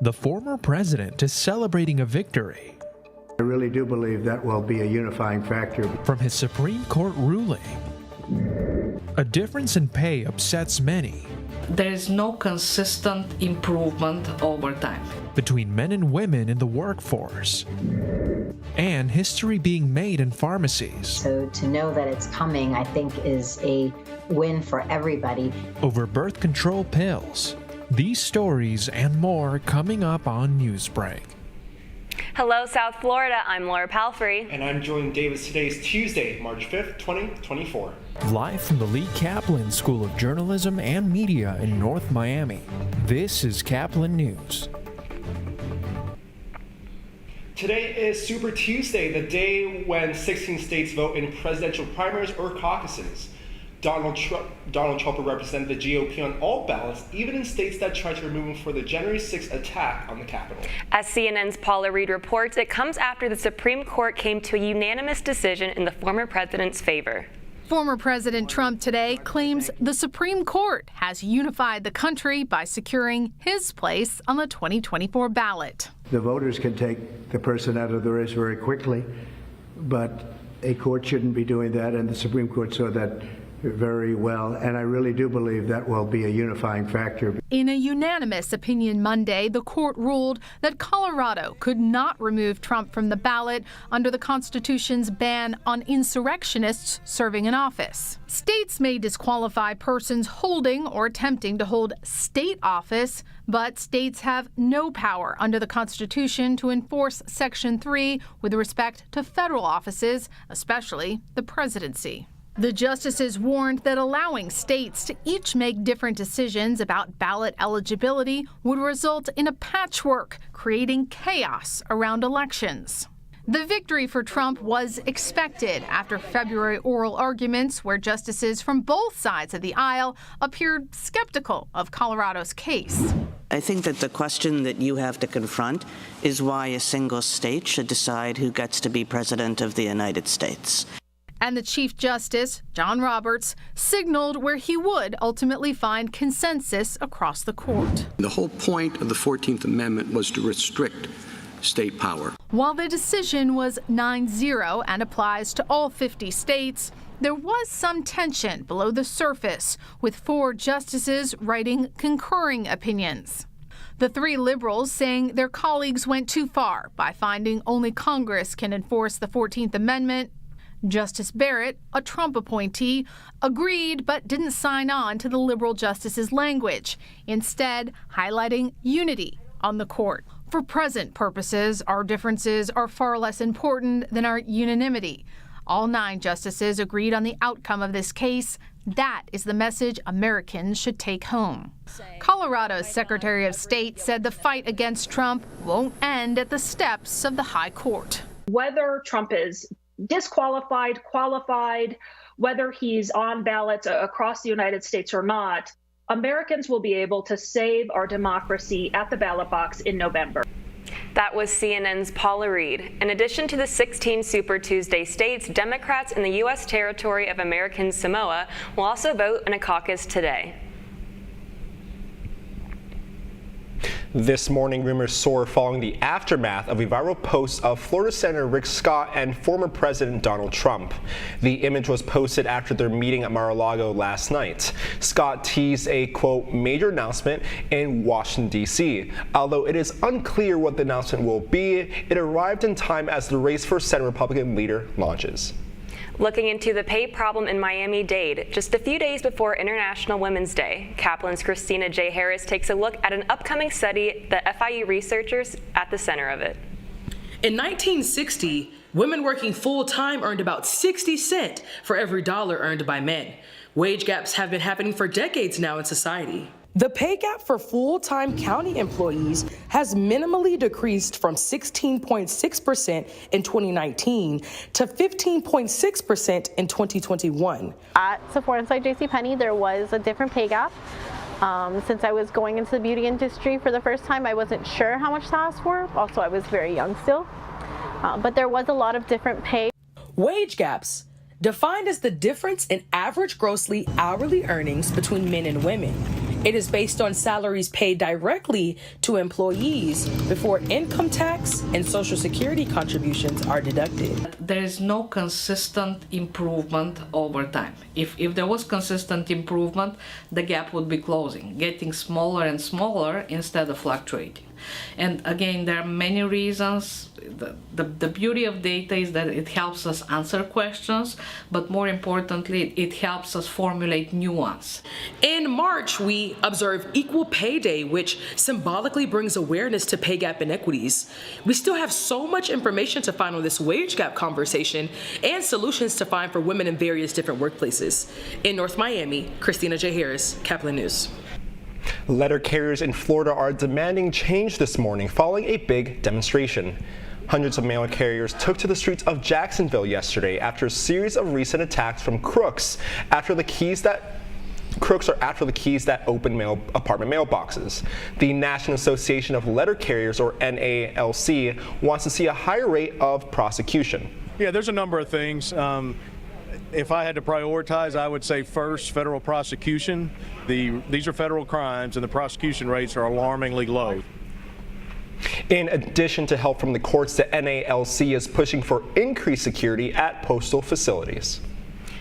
The former president is celebrating a victory. I really do believe that will be a unifying factor. From his Supreme Court ruling, a difference in pay upsets many. There is no consistent improvement over time. Between men and women in the workforce, and history being made in pharmacies. So to know that it's coming, I think, is a win for everybody. Over birth control pills. These stories and more coming up on Newsbreak. Hello, South Florida. I'm Laura Palfrey. And I'm Jordan Davis. Today's Tuesday, March 5th, 2024. Live from the Lee Caplin School of Journalism and Media in North Miami, this is Caplin News. Today is Super Tuesday, the day when 16 states vote in presidential primaries or caucuses. Donald Trump will represent the GOP on all ballots, even in states that tried to remove him for the January 6th attack on the Capitol. As CNN's Paula Reed reports, it comes after the Supreme Court came to a unanimous decision in the former president's favor. Former President Trump today claims the Supreme Court has unified the country by securing his place on the 2024 ballot. The voters can take the person out of the race very quickly, but a court shouldn't be doing that, and the Supreme Court saw that very well, and I really do believe that will be a unifying factor. In a unanimous opinion Monday, the court ruled that Colorado could not remove Trump from the ballot under the Constitution's ban on insurrectionists serving in office. States may disqualify persons holding or attempting to hold state office, but states have no power under the Constitution to enforce Section 3 with respect to federal offices, especially the presidency. The justices warned that allowing states to each make different decisions about ballot eligibility would result in a patchwork, creating chaos around elections. The victory for Trump was expected after February oral arguments where justices from both sides of the aisle appeared skeptical of Colorado's case. I think that the question that you have to confront is why a single state should decide who gets to be president of the United States. And the Chief Justice, John Roberts, signaled where he would ultimately find consensus across the court. The whole point of the 14th Amendment was to restrict state power. While the decision was 9-0 and applies to all 50 states, there was some tension below the surface, with 4 justices writing concurring opinions. The 3 liberals saying their colleagues went too far by finding only Congress can enforce the 14th Amendment. Justice Barrett, a Trump appointee, agreed but didn't sign on to the liberal justice's language, instead highlighting unity on the court. For present purposes, our differences are far less important than our unanimity. All 9 justices agreed on the outcome of this case. That is the message Americans should take home. Colorado's Secretary of State said the fight against Trump won't end at the steps of the High Court. Whether Trump is disqualified, qualified, whether he's on ballots across the United States or not, Americans will be able to save our democracy at the ballot box in November. That was CNN's Paula Reed. In addition to the 16 Super Tuesday states, Democrats in the U.S. territory of American Samoa will also vote in a caucus today. This morning, rumors soar following the aftermath of a viral post of Florida Senator Rick Scott and former President Donald Trump. The image was posted after their meeting at Mar-a-Lago last night. Scott teased a, quote, major announcement in Washington, D.C. Although it is unclear what the announcement will be, it arrived in time as the race for Senate Republican leader launches. Looking into the pay problem in Miami-Dade, just a few days before International Women's Day, Caplin's Christina J. Harris takes a look at an upcoming study, the FIU researchers at the center of it. In 1960, women working full-time earned about 60 cents for every dollar earned by men. Wage gaps have been happening for decades now in society. The pay gap for full-time county employees has minimally decreased from 16.6% in 2019 to 15.6% in 2021. At Sephora inside JCPenney, there was a different pay gap. Since I was going into the beauty industry for the first time, I wasn't sure how much to ask for. Also, I was very young still. But there was a lot of different pay. Wage gaps, defined as the difference in average grossly hourly earnings between men and women, It is based on salaries paid directly to employees before income tax and Social Security contributions are deducted. There is no consistent improvement over time. If there was consistent improvement, the gap would be closing, getting smaller and smaller instead of fluctuating. And again, there are many reasons. The beauty of data is that it helps us answer questions, but more importantly, it helps us formulate new ones. In March, we observe Equal Pay Day, which symbolically brings awareness to pay gap inequities. We still have so much information to find on this wage gap conversation and solutions to find for women in various different workplaces. In North Miami, Christina J. Harris, Caplin News. Letter carriers in Florida are demanding change this morning following a big demonstration. Hundreds of mail carriers took to the streets of Jacksonville yesterday after a series of recent attacks from crooks after the keys that open apartment mailboxes. The National Association of Letter Carriers, or NALC, wants to see a higher rate of prosecution. Yeah, there's a number of things. If I had to prioritize, I would say first, federal prosecution. These are federal crimes, and the prosecution rates are alarmingly low. In addition to help from the courts, the NALC is pushing for increased security at postal facilities.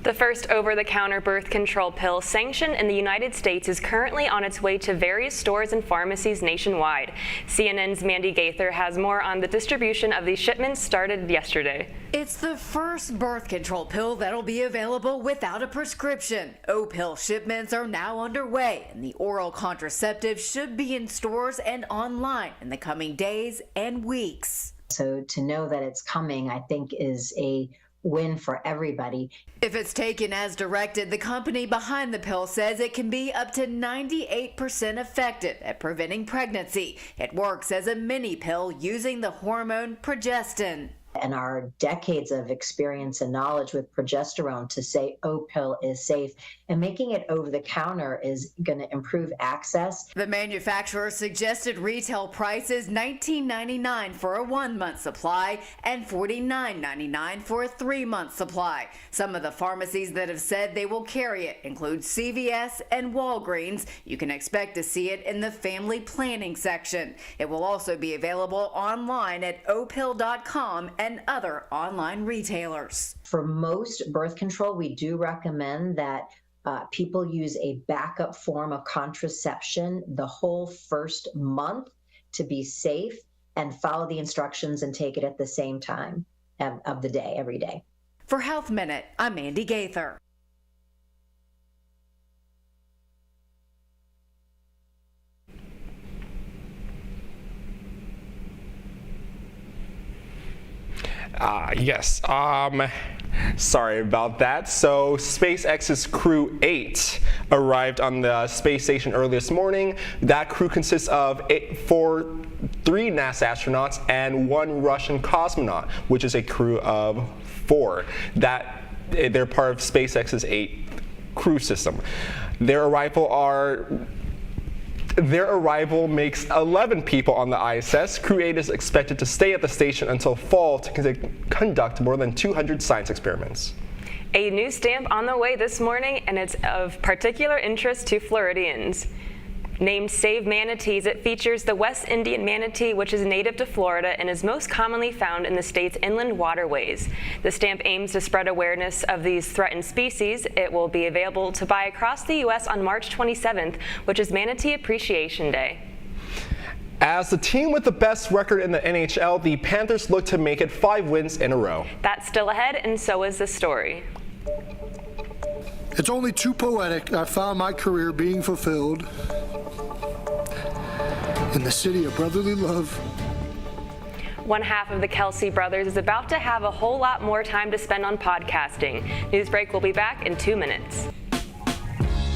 The first over-the-counter birth control pill sanctioned in the United States is currently on its way to various stores and pharmacies nationwide. CNN's Mandy Gaither has more on the distribution of these shipments started yesterday. It's the first birth control pill that'll be available without a prescription. O-pill shipments are now underway, and the oral contraceptive should be in stores and online in the coming days and weeks. So to know that it's coming, I think, is a win for everybody. If it's taken as directed, the company behind the pill says it can be up to 98% effective at preventing pregnancy. It works as a mini pill using the hormone progestin. And our decades of experience and knowledge with progesterone to say O-pill is safe and making it over the counter is going to improve access. The manufacturer suggested retail price is $19.99 for a 1-month supply and $49.99 for a 3-month supply. Some of the pharmacies that have said they will carry it include CVS and Walgreens. You can expect to see it in the family planning section. It will also be available online at opill.com and other online retailers. For most birth control, we do recommend that people use a backup form of contraception the whole first month to be safe and follow the instructions and take it at the same time of the day, every day. For Health Minute, I'm Mandy Gaither. Yes. Sorry about that. So SpaceX's Crew 8 arrived on the space station early this morning. That crew consists of 3 NASA astronauts and 1 Russian cosmonaut, which is a crew of 4. They're part of SpaceX's 8 crew system. Their arrival makes 11 people on the ISS. Crew 8 is expected to stay at the station until fall to conduct more than 200 science experiments. A new stamp on the way this morning, and it's of particular interest to Floridians. Named Save Manatees, it features the West Indian manatee, which is native to Florida and is most commonly found in the state's inland waterways. The stamp aims to spread awareness of these threatened species. It will be available to buy across the U.S. on March 27th, which is Manatee Appreciation Day. As the team with the best record in the NHL, the Panthers look to make it 5 wins in a row. That's still ahead, and so is the story. It's only too poetic. I found my career being fulfilled in the city of brotherly love. One half of the Kelsey brothers is about to have a whole lot more time to spend on podcasting. Newsbreak will be back in 2 minutes.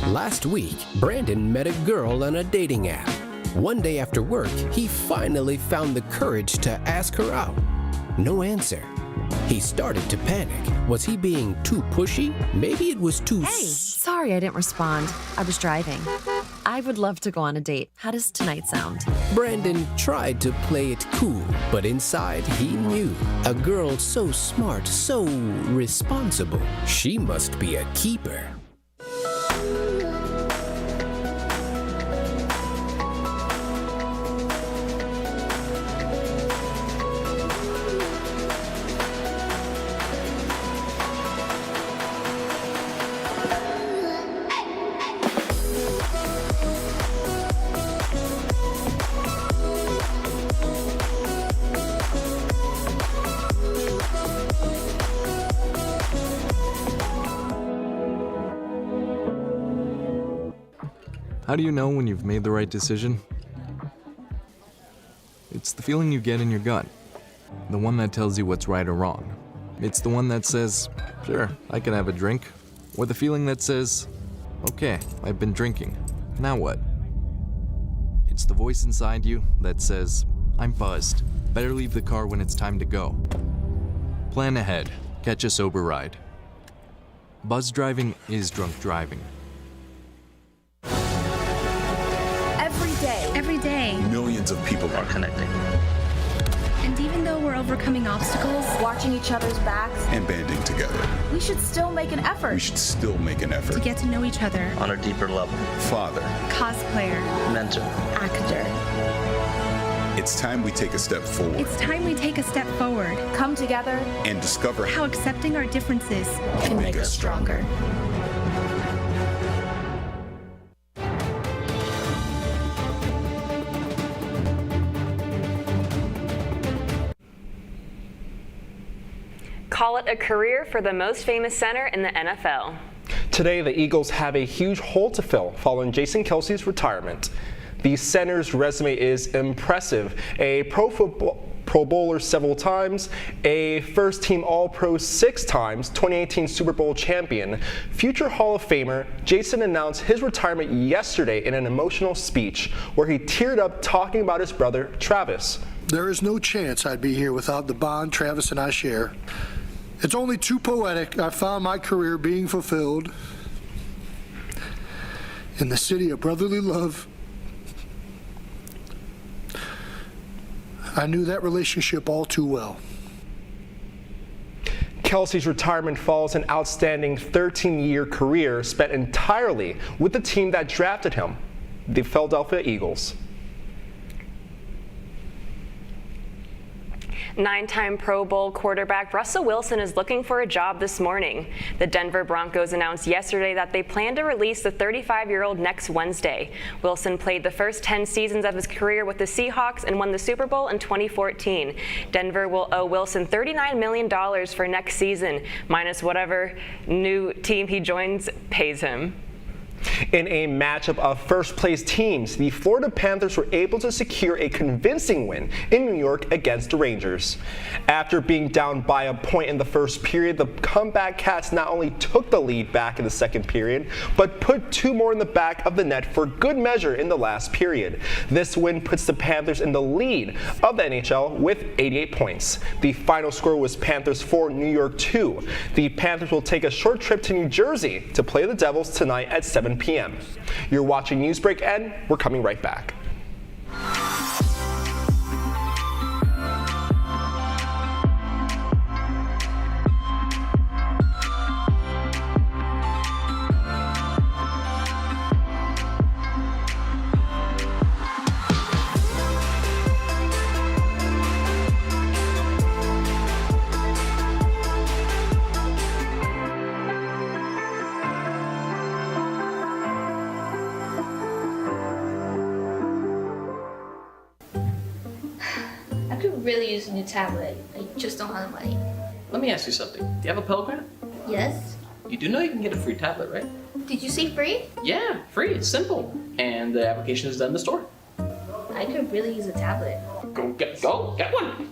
Last week, Brandon met a girl on a dating app. One day after work, he finally found the courage to ask her out. No answer. He started to panic. Was he being too pushy? Maybe it was too... Hey, sorry I didn't respond. I was driving. I would love to go on a date. How does tonight sound? Brandon tried to play it cool, but inside he knew. A girl so smart, so responsible. She must be a keeper. How do you know when you've made the right decision? It's the feeling you get in your gut. The one that tells you what's right or wrong. It's the one that says, sure, I can have a drink. Or the feeling that says, okay, I've been drinking. Now what? It's the voice inside you that says, I'm buzzed. Better leave the car when it's time to go. Plan ahead. Catch a sober ride. Buzz driving is drunk driving. Every day, millions of people are connecting. And even though we're overcoming obstacles, watching each other's backs, and banding together, we should still make an effort. We should still make an effort to get to know each other on a deeper level. Father, cosplayer, mentor, actor. It's time we take a step forward. It's time we take a step forward. Come together and discover how accepting our differences can make us stronger. Call it a career for the most famous center in the NFL. Today, the Eagles have a huge hole to fill following Jason Kelce's retirement. The center's resume is impressive. A Pro Bowler several times, a first-team All-Pro 6 times, 2018 Super Bowl champion. Future Hall of Famer Jason announced his retirement yesterday in an emotional speech where he teared up talking about his brother, Travis. There is no chance I'd be here without the bond Travis and I share. It's only too poetic I found my career being fulfilled in the city of brotherly love. I knew that relationship all too well. Kelce's retirement follows an outstanding 13-year career spent entirely with the team that drafted him, the Philadelphia Eagles. 9-time Pro Bowl quarterback Russell Wilson is looking for a job this morning. The Denver Broncos announced yesterday that they plan to release the 35-year-old next Wednesday. Wilson played the first 10 seasons of his career with the Seahawks and won the Super Bowl in 2014. Denver will owe Wilson $39 million for next season, minus whatever new team he joins pays him. In a matchup of first-place teams, the Florida Panthers were able to secure a convincing win in New York against the Rangers. After being down by a point in the first period, the comeback Cats not only took the lead back in the second period, but put 2 more in the back of the net for good measure in the last period. This win puts the Panthers in the lead of the NHL with 88 points. The final score was Panthers 4, New York 2. The Panthers will take a short trip to New Jersey to play the Devils tonight at 7 p.m. You're watching Newsbreak, and we're coming right back. I could really use a new tablet. I just don't have the money. Let me ask you something. Do you have a Pell Grant? Yes? You do know you can get a free tablet, right? Did you say free? Yeah, free. It's simple. And the application is done in the store. I could really use a tablet. Go get one!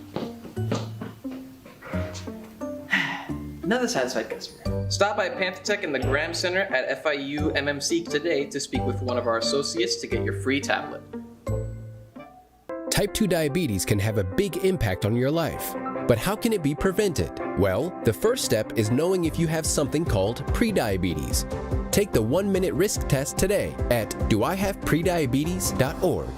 Another satisfied customer. Stop by PantherTech in the Graham Center at FIU MMC today to speak with one of our associates to get your free tablet. Type 2 diabetes can have a big impact on your life. But how can it be prevented? Well, the first step is knowing if you have something called prediabetes. Take the 1-minute risk test today at doihaveprediabetes.org.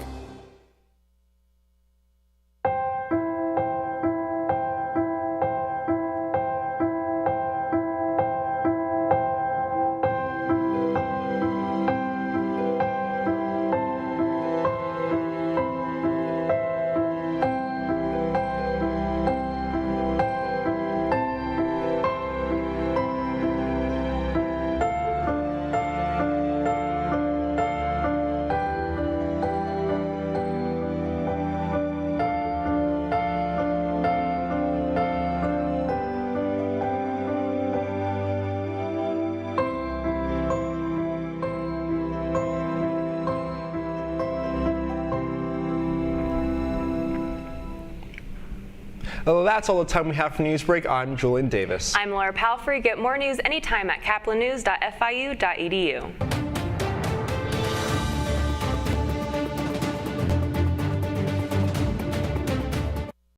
Well, that's all the time we have for Newsbreak. I'm Julian Davis. I'm Laura Palfrey. Get more news anytime at caplinnews.fiu.edu.